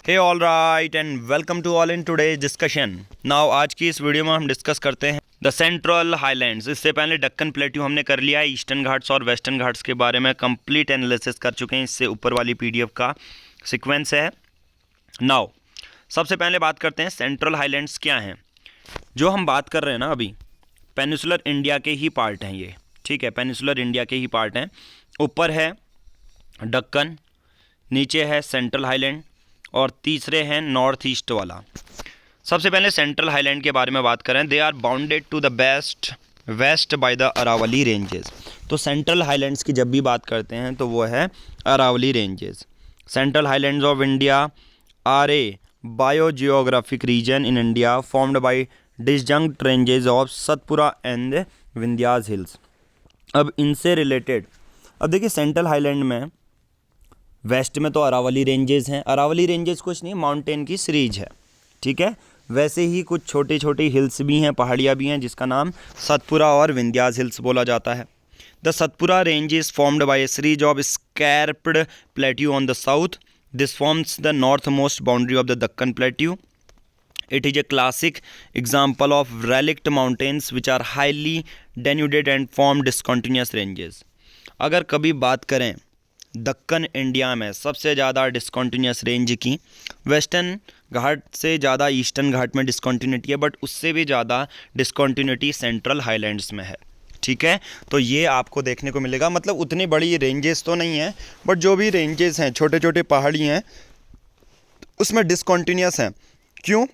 Hey all right and welcome to all in today's discussion. Now आज की इस video में हम डिस्कस करते हैं द सेंट्रल हाईलैंड्स। इससे पहले डक्कन प्लेट्यू हमने कर लिया है, ईस्टर्न घाट्स और वेस्टर्न घाट्स के बारे में कंप्लीट एनालिसिस कर चुके हैं। इससे ऊपर वाली पीडीएफ का सीक्वेंस है। नाउ सबसे पहले बात करते हैं सेंट्रल हाईलैंड्स क्या हैं। जो हम बात कर रहे हैं ना अभी, पेनिसुलर इंडिया के ही पार्ट हैं ये, ठीक है, पेनिसुलर इंडिया के ही पार्ट हैं। ऊपर है डक्कन, नीचे है सेंट्रल हाईलैंड और तीसरे हैं नॉर्थ ईस्ट वाला। सबसे पहले सेंट्रल हाईलैंड के बारे में बात करें, they are bounded to the west by the Aravalli ranges. तो सेंट्रल हाईलैंड्स की जब भी बात करते हैं तो वो है Aravalli ranges. Central highlands of India are a biogeographic region in India formed by disjunct ranges of Satpura and Vindhyas hills. अब इनसे रिलेटेड, अब देखिए सेंट्रल हाईलैंड में वेस्ट में तो अरावली रेंजेस हैं। अरावली रेंजेस कुछ नहीं, माउंटेन की सीरीज है, ठीक है। वैसे ही कुछ छोटी छोटी हिल्स भी हैं, पहाड़ियाँ भी हैं, जिसका नाम सतपुरा और विंध्यास हिल्स बोला जाता है। The Satpura range is formed by a series of scarped plateau on the south. This forms the north most boundary of the Deccan plateau. It is a classic example of relict mountains which are highly denuded and form discontinuous ranges. अगर कभी बात करें Deccan India में सबसे ज़्यादा डिस्कॉन्टीन्यूस range की, western घाट से ज़्यादा ईस्टर्न घाट में डिस्कॉन्टीन्यूटी है, बट उससे भी ज़्यादा डिस्कॉन्टीन्यूटी सेंट्रल हाईलैंड्स में है, ठीक है। तो ये आपको देखने को मिलेगा, मतलब उतनी बड़ी रेंजेस तो नहीं है, बट जो भी रेंजेस हैं, छोटे छोटे पहाड़ी हैं, उसमें डिस्कॉन्टीन्यूस हैं। क्यों?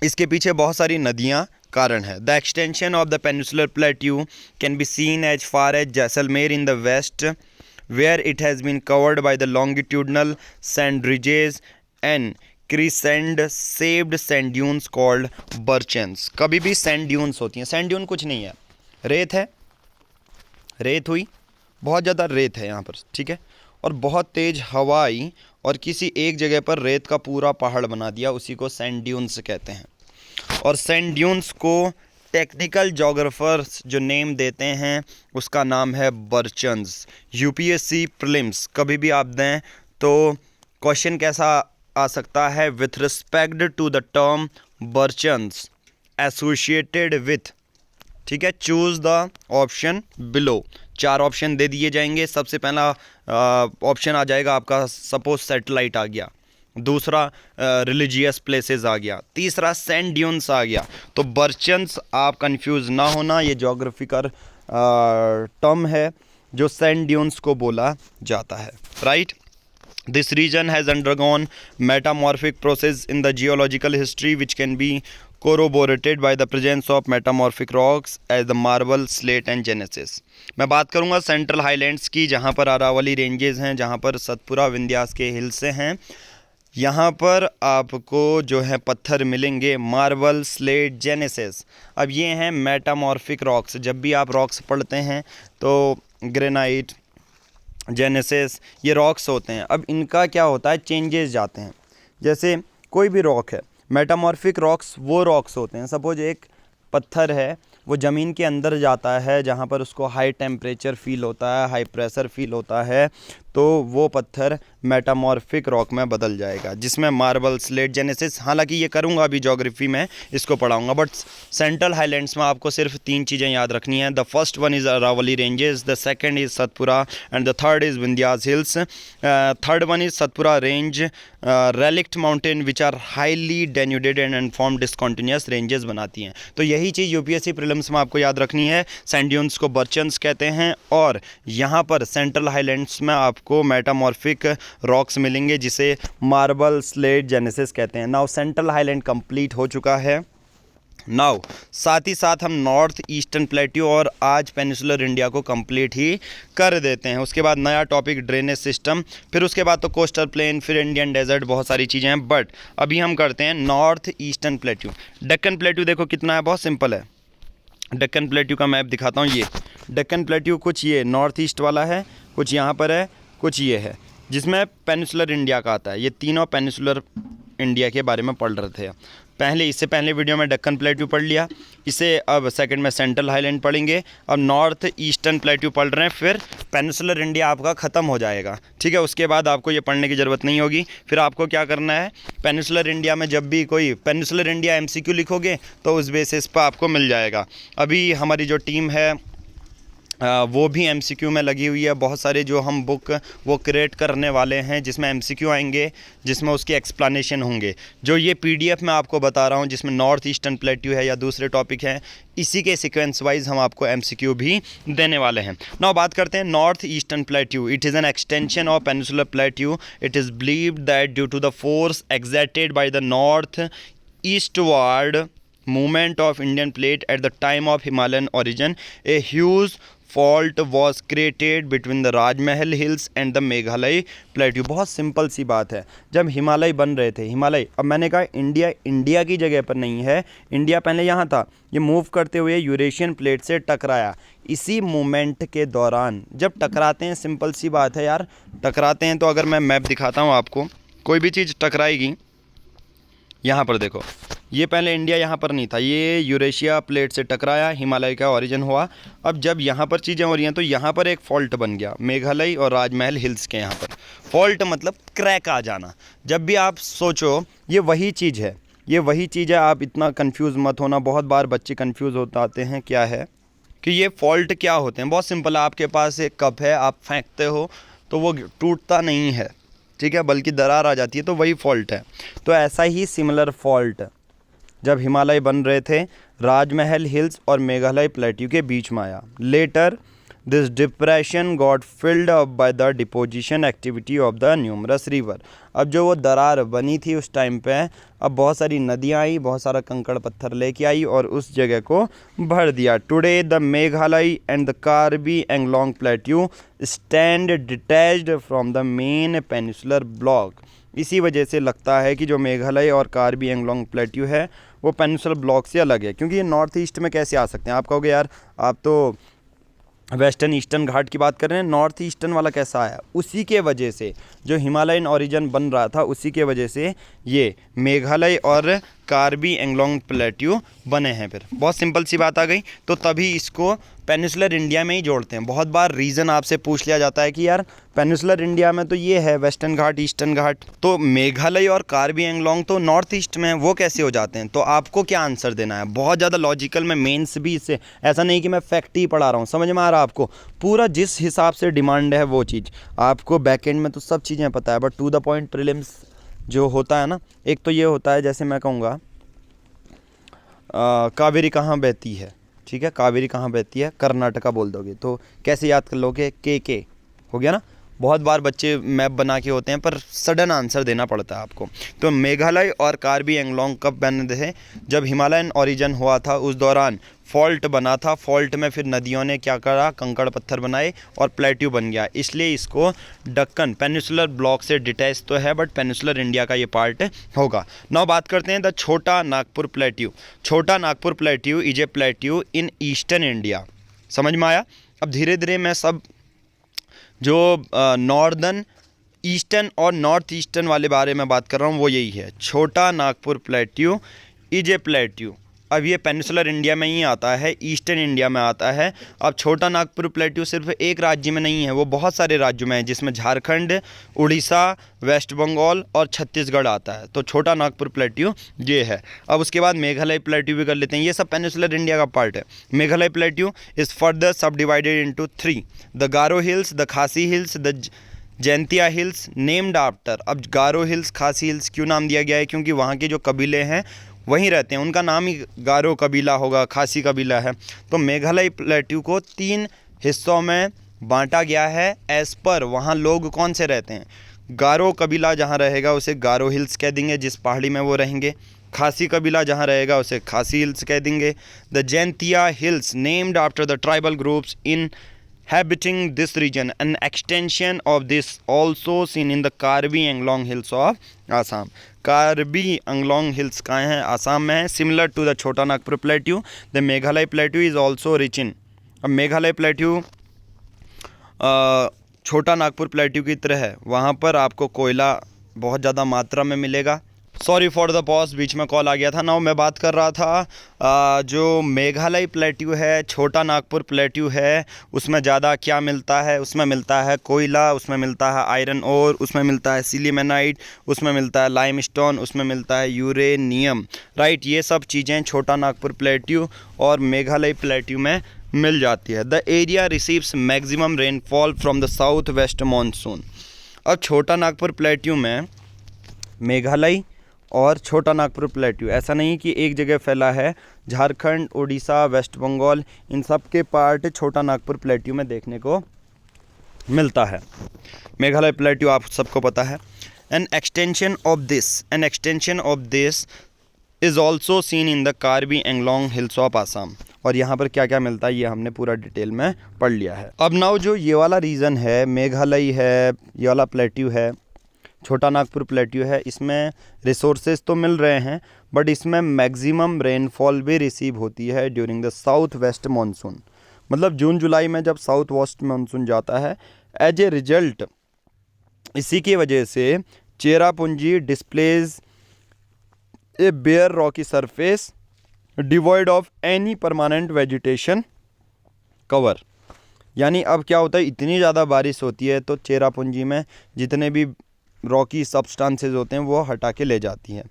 इसके पीछे बहुत सारी नदियाँ कारण है। The extension of the peninsular plateau can be seen as far as Jaisalmer in the west, where it has been covered by the longitudinal sand ridges and crescent shaped sand dunes called birchens। कभी भी sand dunes होती हैं, sand dune कुछ नहीं है, रेत है, रेत हुई, बहुत ज़्यादा रेत है यहाँ पर, ठीक है, और बहुत तेज़ हवा आई और किसी एक जगह पर रेत का पूरा पहाड़ बना दिया, उसी को सैंड ड्यून्स कहते हैं। और सैंड ड्यून्स को टेक्निकल जोग्राफर्स जो नेम देते हैं उसका नाम है बर्चन्स। यूपीएससी प्रीलिम्स कभी भी आप दें तो क्वेश्चन कैसा आ सकता है, with respect to the term birchens associated with, ठीक है, choose the option below. 4 option दे दिए जाएंगे। सबसे पहला ऑप्शन आ जाएगा आपका, सपोज सैटेलाइट आ गया, दूसरा रिलीजियस प्लेसेस आ गया, तीसरा सैंड ड्यून्स आ गया। तो बर्चन्स आप कंफ्यूज ना होना, ये जोग्राफिकल टर्म है जो सैंड ड्यून्स को बोला जाता है, right. This region has undergone metamorphic process in the geological history which can be corroborated by the presence of metamorphic rocks as the marble, slate and genesis। मैं बात करूंगा central highlands की, जहां पर अरावली रेंजेस हैं, जहां पर सतपुरा विंध्यास के हिल्स हैं। यहाँ पर आपको जो है पत्थर मिलेंगे मार्बल, स्लेट, जेनेसिस। अब ये हैं मेटामॉर्फिक रॉक्स। जब भी आप रॉक्स पढ़ते हैं तो ग्रेनाइट, जेनेसिस, ये रॉक्स होते हैं। अब इनका क्या होता है, चेंजेस जाते हैं। जैसे कोई भी रॉक है, मेटामॉर्फिक रॉक्स वो रॉक्स होते हैं, सपोज एक पत्थर है, वो ज़मीन के अंदर जाता है जहाँ पर उसको हाई टेम्परेचर फील होता है, हाई प्रेशर फील होता है, तो वो पत्थर मेटामॉर्फिक रॉक में बदल जाएगा, जिसमें मार्बल, स्लेट, जेनेसिस। हालांकि ये करूँगा अभी ज्योग्राफी में, इसको पढ़ाऊँगा, बट सेंट्रल हाईलैंड्स में आपको सिर्फ 3 चीज़ें याद रखनी है। The first one is Aravalli ranges, the second is Satpura and the third is Vindhyas hills. Third one is Satpura range, relict mountain which are highly denuded and form discontinuous ranges बनाती हैं। तो यही चीज़ यूपीएससी प्रीलिम्स में आपको याद रखनी है। सैंड ड्यून्स को बर्चन्स कहते हैं और यहाँ पर सेंट्रल हाईलैंड्स में आपको मेटामॉर्फिक रॉक्स मिलेंगे जिसे मार्बल, स्लेट, जेनेसिस कहते हैं। नाउ सेंट्रल हाईलैंड कंप्लीट हो चुका है। नाउ साथ ही साथ हम नॉर्थ ईस्टर्न प्लेट्यू और आज पेनिसुलर इंडिया को कंप्लीट ही कर देते हैं। उसके बाद नया टॉपिक ड्रेनेज सिस्टम, फिर उसके बाद तो कोस्टल प्लेन, फिर इंडियन डेजर्ट, बहुत सारी चीज़ें हैं, बट अभी हम करते हैं north eastern plateau. Deccan plateau देखो कितना है, बहुत सिंपल है। डेक्कन प्लेट्यू का मैप दिखाता हूँ। ये डेक्कन प्लेट्यू कुछ ये नॉर्थ ईस्ट वाला है, कुछ यहाँ पर है, कुछ ये है, जिसमें पेनिसुलर इंडिया का आता है। ये तीनों पेनिसुलर इंडिया के बारे में पढ़ रहे थे। इससे पहले वीडियो में डक्कन प्लेट्यू पढ़ लिया, इसे अब सेकंड में सेंट्रल हाईलैंड पढ़ेंगे, अब नॉर्थ ईस्टर्न प्लेट्यू पढ़ रहे हैं, फिर पेनिनसुलर इंडिया आपका ख़त्म हो जाएगा। ठीक है, उसके बाद आपको ये पढ़ने की ज़रूरत नहीं होगी। फिर आपको क्या करना है, पेनिनसुलर इंडिया में जब भी कोई पेनिनसुलर इंडिया MCQ लिखोगे तो उस बेसिस पर आपको मिल जाएगा। अभी हमारी जो टीम है वो भी MCQ में लगी हुई है। बहुत सारे जो हम बुक वो क्रिएट करने वाले हैं जिसमें MCQ आएंगे, जिसमें उसके एक्सप्लेनेशन होंगे। जो ये PDF मैं आपको बता रहा हूँ जिसमें नॉर्थ ईस्टर्न प्लेट्यू है या दूसरे टॉपिक हैं, इसी के सीक्वेंस वाइज हम आपको MCQ भी देने वाले हैं। नाउ बात करते हैं north eastern plateau. It is an extension of peninsular plateau. It is believed that due to the force exerted by the north eastward movement of Indian plate at the time of Himalayan origin, a huge fault was created between the Rajmahal hills and the Meghalaya plateau। बहुत simple सी बात है, जब हिमालय बन रहे थे, हिमालय, अब मैंने कहा इंडिया की जगह पर नहीं है, इंडिया पहले यहाँ था, ये मूव करते हुए यूरेशियन प्लेट से टकराया। इसी मोमेंट के दौरान जब टकराते हैं, सिंपल सी बात है यार, टकराते हैं तो अगर मैं मैप दिखाता हूँ आपको, कोई भी चीज़ टकराएगी, यहाँ पर देखो, ये पहले इंडिया यहाँ पर नहीं था, ये यूरेशिया प्लेट से टकराया, हिमालय का ओरिजिन हुआ। अब जब यहाँ पर चीज़ें हो रही हैं तो यहाँ पर एक फॉल्ट बन गया, मेघालय और राजमहल हिल्स के यहाँ पर। फॉल्ट मतलब क्रैक आ जाना। जब भी आप सोचो ये वही चीज़ है, ये वही चीज़ है, आप इतना कंफ्यूज मत होना। बहुत बार बच्चे कंफ्यूज होते आते हैं क्या है कि ये फॉल्ट क्या होते हैं। बहुत सिंपल है, आपके पास एक कप है, आप फेंकते हो तो वो टूटता नहीं है, ठीक है, बल्कि दरार आ जाती है, तो वही फॉल्ट है। तो ऐसा ही सिमिलर फॉल्ट जब हिमालय बन रहे थे, राजमहल हिल्स और मेघालय प्लेट्यू के बीच में आया। Later this depression got filled up by the deposition activity of the numerous river. अब जो वो दरार बनी थी उस टाइम पे, अब बहुत सारी नदियाँ आई, बहुत सारा कंकड़ पत्थर लेके आई और उस जगह को भर दिया। Today the Meghalaya and the Karbi Anglong plateau stand detached from the main peninsular block. इसी वजह से लगता है कि जो मेघालय और कार्बी एंगलोंग प्लेट्यू है वो पेनिनसुलर ब्लॉक से अलग है, क्योंकि ये नॉर्थ ईस्ट में कैसे आ सकते हैं। आप कहोगे यार आप तो वेस्टर्न ईस्टर्न घाट की बात कर रहे हैं, नॉर्थ ईस्टर्न वाला कैसा आया? उसी के वजह से जो हिमालयन ओरिजिन बन रहा था, उसी के वजह से ये मेघालय और कार्बी एंगलोंग प्लेट्यू बने हैं। फिर बहुत सिंपल सी बात आ गई, तो तभी इसको पेनिनसुलर इंडिया में ही जोड़ते हैं। बहुत बार रीज़न आपसे पूछ लिया जाता है कि यार पेनिनसुलर इंडिया में तो ये है वेस्टर्न घाट, ईस्टर्न घाट, तो मेघालय और कार्बी एंगलोंग तो नॉर्थ ईस्ट में है, वो कैसे हो जाते हैं? तो आपको क्या आंसर देना है? बहुत ज़्यादा लॉजिकल में मेंस भी इससे, ऐसा नहीं कि मैं फैक्ट ही पढ़ा रहा हूँ, समझ में आ रहा है आपको? पूरा जिस हिसाब से डिमांड है वो चीज़ आपको बैक एंड में तो सब चीज़ें पता है, but to the point prelims जो होता है ना, एक तो ये होता है, जैसे मैं कहूँगा कावेरी कहाँ बहती है, ठीक है, कावेरी कहाँ बहती है, कर्नाटका बोल दोगे तो कैसे याद कर लोगे? के हो गया ना। बहुत बार बच्चे मैप बना के होते हैं पर सडन आंसर देना पड़ता है आपको। तो मेघालय और कार्बी एंगलोंग कब बने थे? जब हिमालयन ओरिजिन हुआ था, उस दौरान फॉल्ट बना था। फॉल्ट में फिर नदियों ने क्या करा, कंकड़ पत्थर बनाए और प्लेट्यू बन गया। इसलिए इसको डक्कन पेनिनसुलर ब्लॉक से डिटैच तो है, बट पेनिनसुलर इंडिया का ये पार्ट होगा। नाउ बात करते हैं द छोटा नागपुर प्लेट्यू। छोटा Nagpur plateau is a plateau in eastern India. समझ में आया? अब धीरे धीरे मैं सब जो नॉर्दर्न ईस्टर्न और नॉर्थ ईस्टर्न वाले बारे में बात कर रहा हूँ, वो यही है। छोटा Nagpur plateau is a plateau. अब ये पेनिनसुलर इंडिया में ही आता है, ईस्टर्न इंडिया में आता है। अब छोटा नागपुर प्लेट्यू सिर्फ एक राज्य में नहीं है, वो बहुत सारे राज्यों में है, जिसमें झारखंड, उड़ीसा, वेस्ट बंगाल और छत्तीसगढ़ आता है। तो छोटा नागपुर प्लेट्यू ये है। अब उसके बाद मेघालय प्लेट्यू भी कर लेते हैं, ये सब पेनिनसुलर इंडिया का पार्ट है। Meghalaya plateau is further subdivided into 3, the Garo hills, the Khasi hills, the Jaintia hills, named after. अब गारो हिल्स, खासी हिल्स क्यों नाम दिया गया है? क्योंकि वहाँ के जो कबीले हैं वहीं रहते हैं, उनका नाम ही गारो कबीला होगा, खासी कबीला है। तो मेघालय प्लेट्यू को 3 हिस्सों में बांटा गया है एज पर वहाँ लोग कौन से रहते हैं। गारो कबीला जहाँ रहेगा उसे गारो हिल्स कह देंगे, जिस पहाड़ी में वो रहेंगे। खासी कबीला जहाँ रहेगा उसे खासी हिल्स कह देंगे। The Jaintia hills named after the tribal groups in habiting this region. An extension of this also seen in the Karbi Anglong Hills of Assam. Karbi Anglong Hills कहाँ हैं? आसाम में है। Similar to the छोटा Nagpur plateau, the Meghalaya plateau is also rich in। अब Meghalaya plateau छोटा Nagpur plateau की तरह है, वहाँ पर आपको कोयला बहुत ज़्यादा मात्रा में मिलेगा, सॉरी फॉर द पॉज, बीच में कॉल आ गया था। नाउ मैं बात कर रहा था जो मेघालय प्लेट्यू है, छोटा नागपुर प्लेट्यू है, उसमें ज़्यादा क्या मिलता है? उसमें मिलता है कोयला, उसमें मिलता है आयरन ओर, उसमें मिलता है सिलिमेनाइट, उसमें मिलता है लाइमस्टोन, उसमें मिलता है यूरेनियम, राइट। ये सब चीज़ें छोटा नागपुर प्लेट्यू और मेघालय प्लेट्यू में मिल जाती है। The area receives maximum rainfall from the south west monsoon. अब छोटा नागपुर प्लेट्यू में मेघालय और छोटा नागपुर प्लेट्यू ऐसा नहीं कि एक जगह फैला है, झारखंड, उड़ीसा, वेस्ट बंगाल, इन सब के पार्ट छोटा नागपुर प्लेट्यू में देखने को मिलता है। मेघालय प्लेट्यू आप सबको पता है। N extension of this is also seen in the Karbi Anglong hills of Assam. और यहाँ पर क्या क्या मिलता है ये हमने पूरा डिटेल में पढ़ लिया है। अब नाउ जो ये वाला रीजन है, मेघालय है, ये वाला प्लेट्यू है, छोटा नागपुर प्लेट्यू है, इसमें रिसोर्सेज तो मिल रहे हैं बट इसमें मैक्सिमम रेनफॉल भी रिसीव होती है during the south west monsoon. मतलब जून जुलाई में जब साउथ वेस्ट मानसून जाता है, एज ए रिजल्ट इसी की वजह से Cherrapunji displays a bare rocky surface devoid of any permanent vegetation cover. यानी अब क्या होता है, इतनी ज़्यादा बारिश होती है तो चेरापूंजी में जितने भी रॉकी सब्सटेंसेस होते हैं वो हटा के ले जाती है।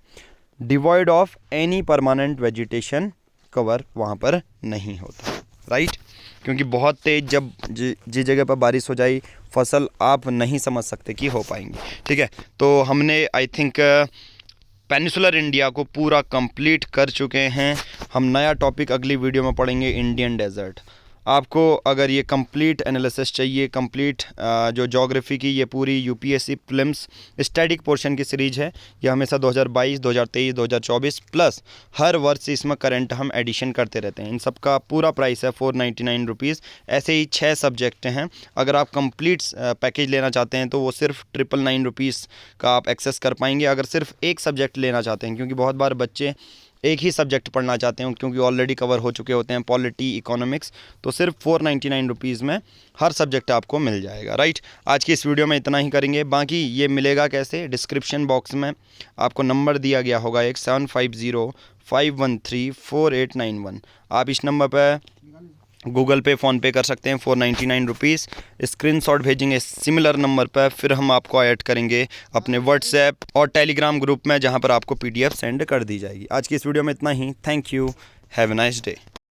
Devoid of any permanent vegetation cover वहाँ पर नहीं होता, राइट। क्योंकि बहुत तेज़ जब जिस जगह पर बारिश हो जाए, फसल आप नहीं समझ सकते कि हो पाएंगी, ठीक है। तो हमने आई थिंक पेनिसुलर इंडिया को पूरा कंप्लीट कर चुके हैं। हम नया टॉपिक अगली वीडियो में पढ़ेंगे, इंडियन डेजर्ट। आपको अगर ये कंप्लीट एनालिसिस चाहिए, कंप्लीट जो ज्योग्राफी की ये पूरी यूपीएससी प्रीलिम्स स्टैटिक पोर्शन की सीरीज़ है, ये हमेशा 2022, 2023, 2024 प्लस हर वर्ष इसमें करंट हम एडिशन करते रहते हैं। इन सब का पूरा प्राइस है 499 रुपीज़। ऐसे ही 6 सब्जेक्ट हैं। अगर आप कंप्लीट पैकेज लेना चाहते हैं तो वो सिर्फ 999 रुपीज़ का आप एक्सेस कर पाएंगे। अगर सिर्फ एक सब्जेक्ट लेना चाहते हैं, क्योंकि बहुत बार बच्चे एक ही सब्जेक्ट पढ़ना चाहते हैं क्योंकि ऑलरेडी कवर हो चुके होते हैं, पॉलिटी, इकोनॉमिक्स, तो सिर्फ 499 रुपीज़ में हर सब्जेक्ट आपको मिल जाएगा, राइट। आज की इस वीडियो में इतना ही करेंगे। बाकी ये मिलेगा कैसे, डिस्क्रिप्शन बॉक्स में आपको नंबर दिया गया होगा एक 7505134891। आप इस नंबर पर गूगल पे, फ़ोनपे कर सकते हैं 499 रुपीज़। स्क्रीनशॉट भेजेंगे सिमिलर नंबर पर, फिर हम आपको ऐड करेंगे अपने व्हाट्सएप और टेलीग्राम ग्रुप में, जहां पर आपको PDF सेंड कर दी जाएगी। आज की इस वीडियो में इतना ही। Thank you, have a nice day.